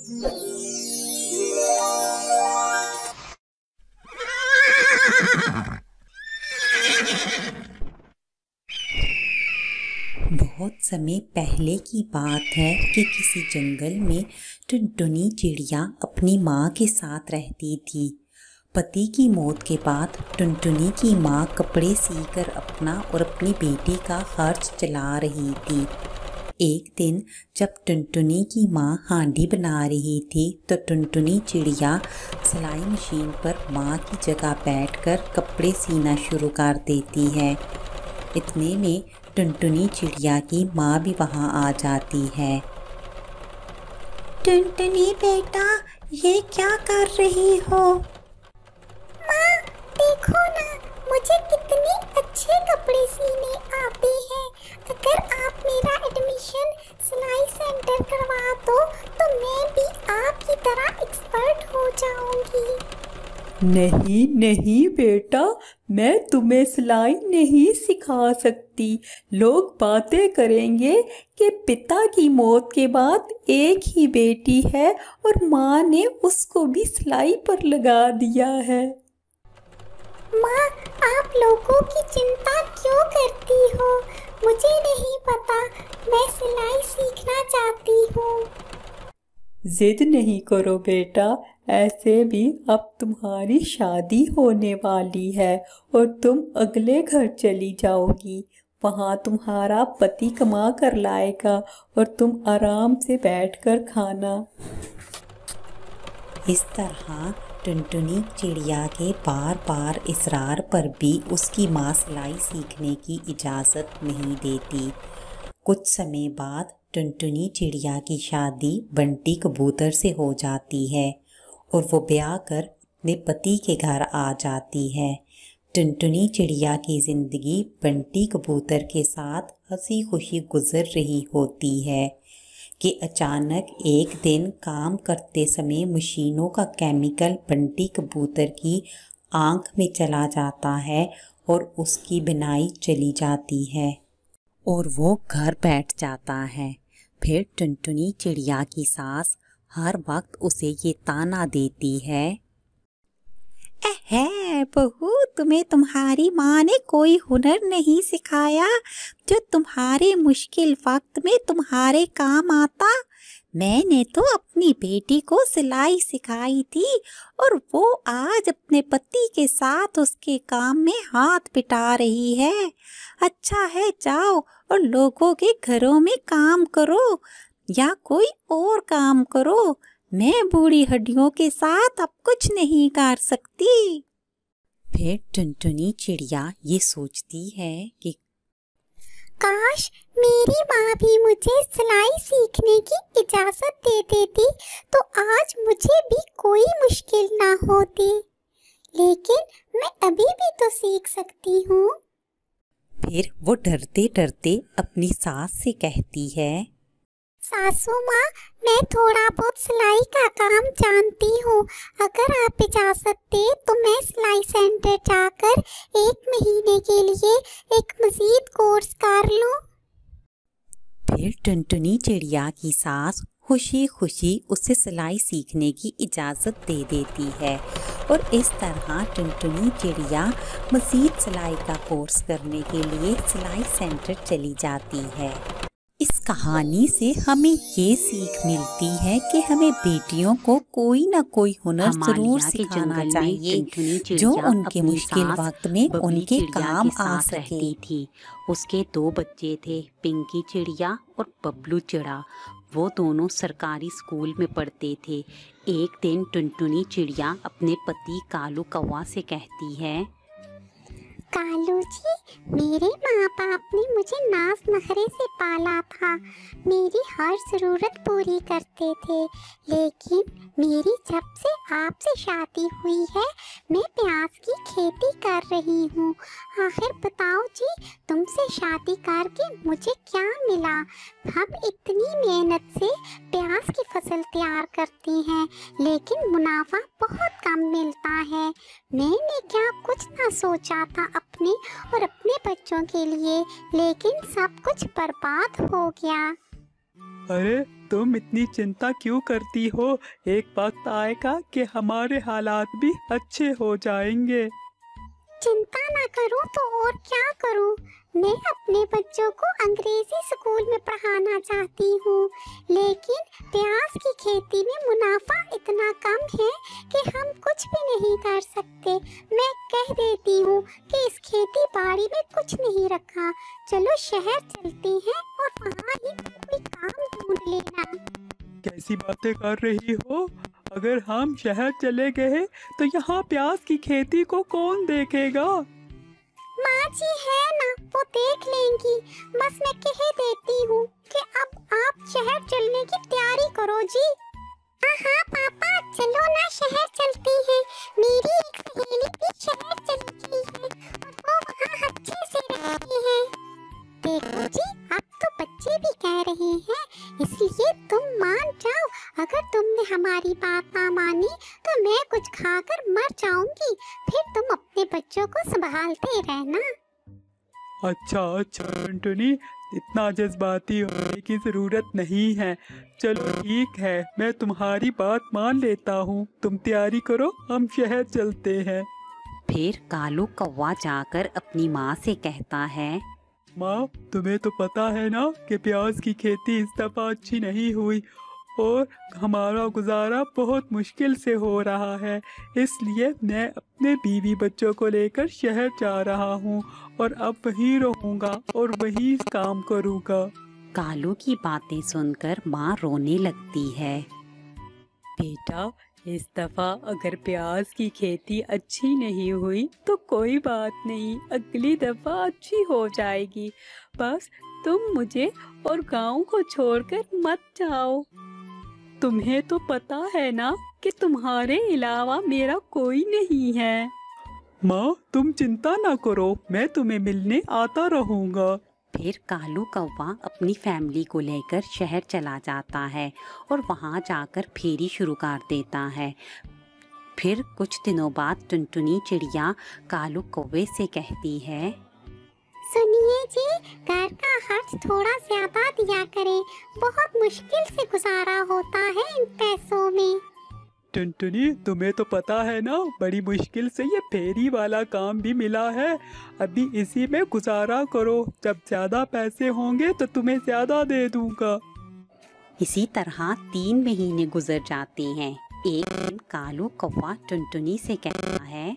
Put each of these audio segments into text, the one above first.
बहुत समय पहले की बात है कि किसी जंगल में टुनटुनी चिड़िया अपनी माँ के साथ रहती थी। पति की मौत के बाद टुनटुनी की माँ कपड़े सीकर अपना और अपनी बेटी का खर्च चला रही थी। एक दिन जब टुनटुनी की माँ हांडी बना रही थी तो टुनटुनी चिड़िया सिलाई मशीन पर माँ की जगह बैठकर कपड़े सीना शुरू कर देती है। इतने में टुनटुनी चिड़िया की माँ भी वहाँ आ जाती है। टुनटुनी बेटा, ये क्या कर रही हो? माँ देखो ना, मुझे कितने अच्छे कपड़े सीने आते हैं। अगर आप मेरा एडमिशन सिलाई सेंटर करवा दो तो मैं भी आपकी तरह एक्सपर्ट हो जाऊंगी। नहीं नहीं बेटा, मैं तुम्हें सिलाई नहीं सिखा सकती। लोग बातें करेंगे कि पिता की मौत के बाद एक ही बेटी है और माँ ने उसको भी सिलाई पर लगा दिया है। माँ, आप लोगों की चिंता क्यों करती हो? मुझे नहीं पता, मैं सिलाई सीखना चाहती हूँ। जिद नहीं करो बेटा, ऐसे भी अब तुम्हारी शादी होने वाली है और तुम अगले घर चली जाओगी। वहाँ तुम्हारा पति कमा कर लाएगा और तुम आराम से बैठकर खाना। इस तरह टुनटुनी चिड़िया के बार बार इसरार पर भी उसकी माँ सिलाई सीखने की इजाज़त नहीं देती। कुछ समय बाद टुनटुनी चिड़िया की शादी बंटी कबूतर से हो जाती है और वो ब्याह कर अपने पति के घर आ जाती है। टुनटुनी चिड़िया की ज़िंदगी बंटी कबूतर के साथ हंसी खुशी गुजर रही होती है कि अचानक एक दिन काम करते समय मशीनों का केमिकल बंटी कबूतर की आँख में चला जाता है और उसकी बिनाई चली जाती है और वो घर बैठ जाता है। फिर टुनटुनी चिड़िया की सास हर वक्त उसे ये ताना देती है, एहे बहू, तुम्हें तुम्हारी माँ ने कोई हुनर नहीं सिखाया जो तुम्हारे मुश्किल वक्त में तुम्हारे काम आता। मैंने तो अपनी बेटी को सिलाई सिखाई थी और वो आज अपने पति के साथ उसके काम में हाथ पिटा रही है। अच्छा है, जाओ और लोगों के घरों में काम करो या कोई और काम करो। मैं बूढ़ी हड्डियों के साथ अब कुछ नहीं कर सकती। फिर टुनटुनी चिड़िया ये सोचती है कि काश मेरी माँ भी मुझे सिलाई सीखने की इजाज़त दे देती तो आज मुझे भी कोई मुश्किल ना होती। लेकिन मैं अभी भी तो सीख सकती हूँ। फिर वो डरते डरते अपनी सास से कहती है, सासू माँ, मैं थोड़ा बहुत सिलाई का काम जानती हूँ। अगर आप इजाज़त दे तो मैं सिलाई सेंटर जाकर 1 महीने के लिए एक मज़ीद कोर्स कर लूँ। फिर टुनटुनी चिड़िया की सास खुशी खुशी उसे सिलाई सीखने की इजाज़त दे देती है और इस तरह टुनटुनी चिड़िया मज़ीद सिलाई का कोर्स करने के लिए सिलाई सेंटर चली जाती है। इस कहानी से हमें ये सीख मिलती है कि हमें बेटियों को कोई ना कोई हुनर जरूर सिखाना चाहिए जो उनके मुश्किल वक्त में उनके काम आ सके। थी। उसके 2 बच्चे थे, पिंकी चिड़िया और बबलू चिड़ा। वो दोनों सरकारी स्कूल में पढ़ते थे। एक दिन टुनटुनी चिड़िया अपने पति कालू कौवा से कहती है, कालू जी, मेरे माँ बाप ने मुझे नाज नखरे से पाला था। मेरी हर ज़रूरत पूरी करते थे, लेकिन मेरी जब से आपसे शादी हुई है मैं प्याज की खेती कर रही हूँ। आखिर बताओ जी, तुमसे शादी करके मुझे क्या मिला? हम इतनी मेहनत से प्याज की फसल तैयार करते हैं, लेकिन मुनाफा बहुत कम मिलता है। मैंने क्या कुछ ना सोचा था अपने और अपने बच्चों के लिए, लेकिन सब कुछ बर्बाद हो गया। अरे तुम इतनी चिंता क्यों करती हो? एक वक्त आएगा कि हमारे हालात भी अच्छे हो जाएंगे। चिंता ना करूं तो और क्या करूं? मैं अपने बच्चों को अंग्रेजी स्कूल में पढ़ाना चाहती हूँ, लेकिन प्याज की खेती में मुनाफा इतना कम है कि हम कुछ भी नहीं कर सकते। मैं कह देती हूँ कि इस खेती बाड़ी में कुछ नहीं रखा, चलो शहर चलते हैं और वहाँ ही कोई काम ढूंढ लेना। कैसी बातें कर रही हो? अगर हम शहर चले गए तो यहाँ प्याज की खेती को कौन देखेगा? माँ जी है ना, वो देख लेंगी। बस मैं कह देती हूँ कि अब आप शहर चलने की तैयारी करो जी। हाँ हाँ पापा, चलो ना शहर चलते हैं। मेरी एक सहेली भी शहर चली गई है और वो वहाँ अच्छे से रहती है। देखो जी, अब तो बच्चे भी कह रहे हैं, इसलिए तुम मान जाओ। अगर तुमने हमारी बात ना मानी तो मैं कुछ खाकर मर जाऊंगी, फिर तुम अपने बच्चों को संभालते रहना। अच्छा टुनटुनी, इतना जज्बाती होने की ज़रूरत नहीं है। चलो ठीक है, मैं तुम्हारी बात मान लेता हूँ। तुम तैयारी करो, हम शहर चलते हैं। फिर कालू कौवा जाकर अपनी माँ से कहता है, माँ, तुम्हें तो पता है ना कि प्याज की खेती इस दफ़ा अच्छी नहीं हुई और हमारा गुजारा बहुत मुश्किल से हो रहा है। इसलिए मैं अपने बीवी बच्चों को लेकर शहर जा रहा हूँ और अब वहीं रहूँगा और वहीं काम करूँगा। कालू की बातें सुनकर माँ रोने लगती है। बेटा, इस दफ़ा अगर प्याज की खेती अच्छी नहीं हुई तो कोई बात नहीं, अगली दफ़ा अच्छी हो जाएगी। बस तुम मुझे और गांव को छोड़कर मत जाओ। तुम्हें तो पता है ना कि तुम्हारे अलावा मेरा कोई नहीं है। माँ, तुम चिंता ना करो, मैं तुम्हें मिलने आता रहूँगा। फिर कालू कौवा अपनी फैमिली को लेकर शहर चला जाता है और वहाँ जाकर फेरी शुरू कर देता है। फिर कुछ दिनों बाद टुनटुनी चिड़िया कालू कौवे से कहती है, सुनिए जी, घर का खर्च थोड़ा ज्यादा दिया करें, बहुत मुश्किल से गुजारा होता है इन पैसों में। टुनटुनी, तुम्हें तो पता है ना, बड़ी मुश्किल से ये फेरी वाला काम भी मिला है। अभी इसी में गुजारा करो, जब ज्यादा पैसे होंगे तो तुम्हें ज्यादा दे दूंगा। इसी तरह 3 महीने गुजर जाते हैं। एक दिन कालू कौवा टुनटुनी से कहता है,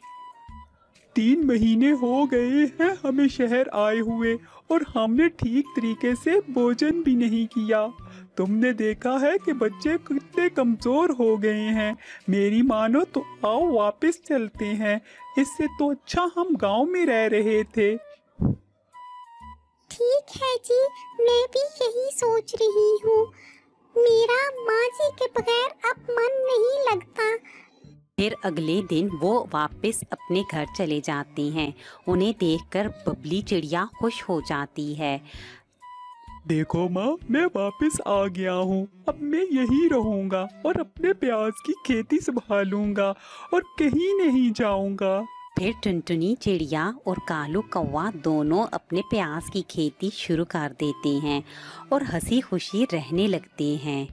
3 महीने हो गए हैं हमें शहर आए हुए और हमने ठीक तरीके से भोजन भी नहीं किया। तुमने देखा है कि बच्चे कितने कमजोर हो गए हैं। मेरी मानो तो आओ वापस चलते हैं, इससे तो अच्छा हम गांव में रह रहे थे। ठीक है जी, मैं भी यही सोच रही हूँ। मेरा माँ जी के बगैर अब मन नहीं लगता। फिर अगले दिन वो वापस अपने घर चले जाते हैं। उन्हें देखकर बबली चिड़िया खुश हो जाती है। देखो माँ, मैं वापस आ गया हूँ। अब मैं यहीं रहूँगा और अपने प्याज की खेती संभालूंगा और कहीं नहीं जाऊँगा। फिर टुनटुनी चिड़िया और कालू कौवा दोनों अपने प्याज की खेती शुरू कर देते हैं और हंसी खुशी रहने लगते हैं।